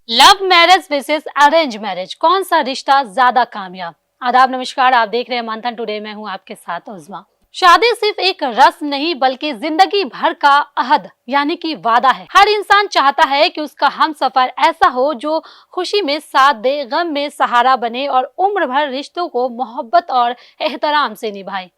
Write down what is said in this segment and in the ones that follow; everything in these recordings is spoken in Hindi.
Love marriage versus arrange marriage, कौन सा रिश्ता ज्यादा कामयाब। आदाब, नमस्कार। आप देख रहे हैं मंथन टुडे। मैं हूं आपके साथ उज़मा। शादी सिर्फ एक रस्म नहीं बल्कि जिंदगी भर का अहद यानी कि वादा है। हर इंसान चाहता है कि उसका हमसफर ऐसा हो जो खुशी में साथ दे, गम में सहारा बने और उम्र भर रिश्तों को मोहब्बत और एहतराम से निभाए।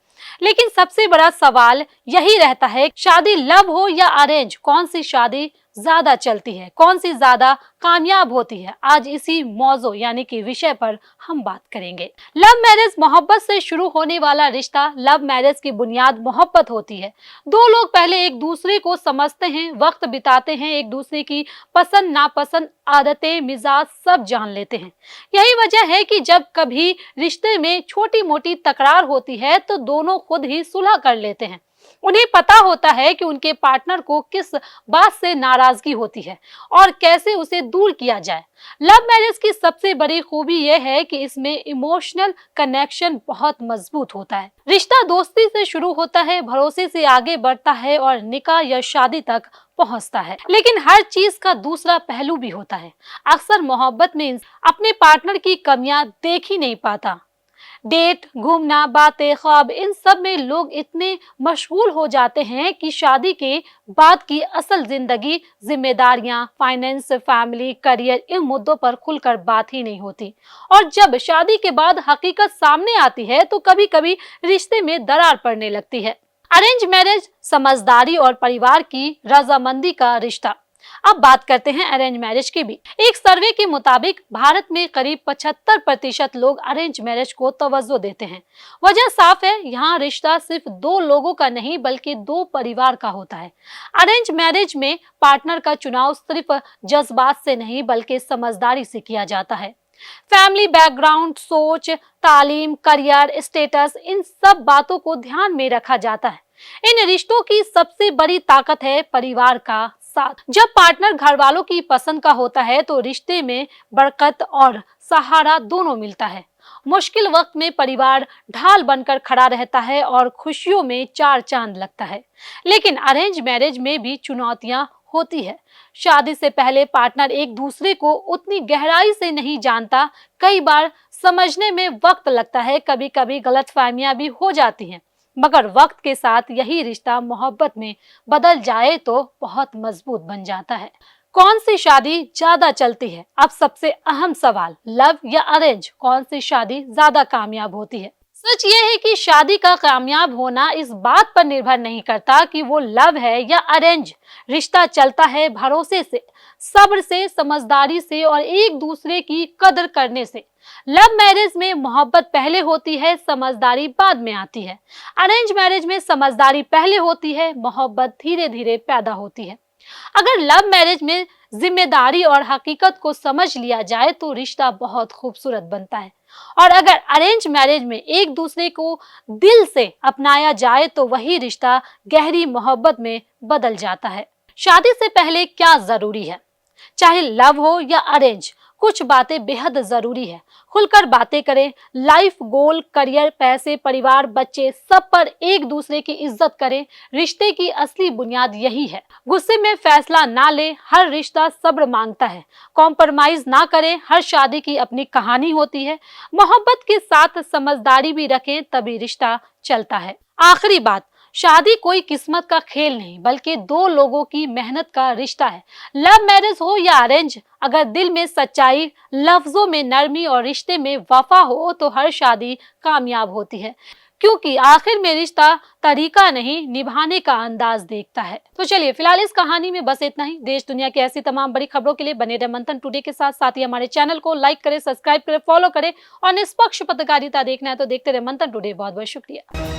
लेकिन सबसे बड़ा सवाल यही रहता है, शादी लव हो या अरेंज, कौन सी शादी ज्यादा चलती है, कौन सी ज्यादा कामयाब होती है। आज इसी मौजू यानी कि विषय पर हम बात करेंगे। लव मैरिज मोहब्बत से शुरू होने वाला रिश्ता। लव मैरिज की बुनियाद मोहब्बत होती है। दो लोग पहले एक दूसरे को समझते हैं, वक्त बिताते हैं, एक दूसरे की पसंद नापसंद, आदतें, मिजाज सब जान लेते हैं। यही वजह है कि जब कभी रिश्ते में छोटी मोटी तकरार होती है तो दोनों खुद ही सुलह कर लेते हैं। उन्हें पता होता है कि उनके पार्टनर को किस बात से नाराजगी होती है और कैसे उसे दूर किया जाए। लव मैरिज की सबसे बड़ी खूबी यह है कि इसमें इमोशनल कनेक्शन बहुत मजबूत होता है। रिश्ता दोस्ती से शुरू होता है, भरोसे से आगे बढ़ता है और निकाह या शादी तक पहुंचता है। लेकिन हर चीज का दूसरा पहलू भी होता है। अक्सर मोहब्बत में अपने पार्टनर की कमियां देख ही नहीं पाता। डेट, घूमना, बातें, ख्वाब, इन सब में लोग इतने मशगूल हो जाते हैं कि शादी के बाद की असल जिंदगी, जिम्मेदारियां, फाइनेंस, फैमिली, करियर, इन मुद्दों पर खुलकर बात ही नहीं होती। और जब शादी के बाद हकीकत सामने आती है तो कभी कभी रिश्ते में दरार पड़ने लगती है। अरेंज मैरिज समझदारी और परिवार की रजामंदी का रिश्ता। अब बात करते हैं अरेंज मैरिज की भी। एक सर्वे के मुताबिक भारत में करीब 75% लोग अरेंज मैरिज को तवज्जो देते हैं। वजह साफ है, यहाँ रिश्ता सिर्फ दो लोगों का नहीं बल्कि दो परिवार का होता है। अरेंज मैरिज में पार्टनर का चुनाव सिर्फ जज्बात से नहीं बल्कि समझदारी से किया जाता है। फैमिली बैकग्राउंड, सोच, तालीम, करियर, स्टेटस, इन सब बातों को ध्यान में रखा जाता है। इन रिश्तों की सबसे बड़ी ताकत है परिवार का साथ। जब पार्टनर घर वालों की पसंद का होता है तो रिश्ते में बरकत और सहारा दोनों मिलता है। मुश्किल वक्त में परिवार ढाल बनकर खड़ा रहता है और खुशियों में चार चांद लगता है। लेकिन अरेंज मैरिज में भी चुनौतियां होती है। शादी से पहले पार्टनर एक दूसरे को उतनी गहराई से नहीं जानता। कई बार समझने में वक्त लगता है, कभी कभी गलतफहमियां भी हो जाती हैं। मगर वक्त के साथ यही रिश्ता मोहब्बत में बदल जाए तो बहुत मजबूत बन जाता है। कौन सी शादी ज्यादा चलती है? अब सबसे अहम सवाल, लव या अरेंज, कौन सी शादी ज्यादा कामयाब होती है? सच ये है कि शादी का कामयाब होना इस बात पर निर्भर नहीं करता कि वो लव है या अरेंज। रिश्ता चलता है भरोसे से, सब्र से, समझदारी से और एक दूसरे की कदर करने से। लव मैरिज में मोहब्बत पहले होती है, समझदारी बाद में आती है। अरेंज मैरिज में समझदारी पहले होती है, मोहब्बत धीरे धीरे पैदा होती है। अगर लव मैरिज में जिम्मेदारी और हकीकत को समझ लिया जाए तो रिश्ता बहुत खूबसूरत बनता है। और अगर अरेंज मैरिज में एक दूसरे को दिल से अपनाया जाए तो वही रिश्ता गहरी मोहब्बत में बदल जाता है। शादी से पहले क्या जरूरी है? चाहे लव हो या अरेंज, कुछ बातें बेहद जरूरी है। खुलकर बातें करें। लाइफ गोल, करियर, पैसे, परिवार, बच्चे, सब पर एक दूसरे की इज्जत करें। रिश्ते की असली बुनियाद यही है। गुस्से में फैसला ना ले, हर रिश्ता सब्र मांगता है। कॉम्प्रोमाइज ना करें, हर शादी की अपनी कहानी होती है। मोहब्बत के साथ समझदारी भी रखें, तभी रिश्ता चलता है। आखिरी बात, शादी कोई किस्मत का खेल नहीं बल्कि दो लोगों की मेहनत का रिश्ता है। लव मैरिज हो या अरेंज, अगर दिल में सच्चाई, लफ्जों में नरमी और रिश्ते में वफा हो तो हर शादी कामयाब होती है। क्योंकि आखिर में रिश्ता तरीका नहीं, निभाने का अंदाज देखता है। तो चलिए फिलहाल इस कहानी में बस इतना ही। देश दुनिया की ऐसी तमाम बड़ी खबरों के लिए बने रहे मंथन टुडे के साथ। साथ ही हमारे चैनल को लाइक करें, सब्सक्राइब करें, फॉलो करें और निष्पक्ष पत्रकारिता देखना है तो देखते रहे मंथन टुडे। बहुत बहुत शुक्रिया।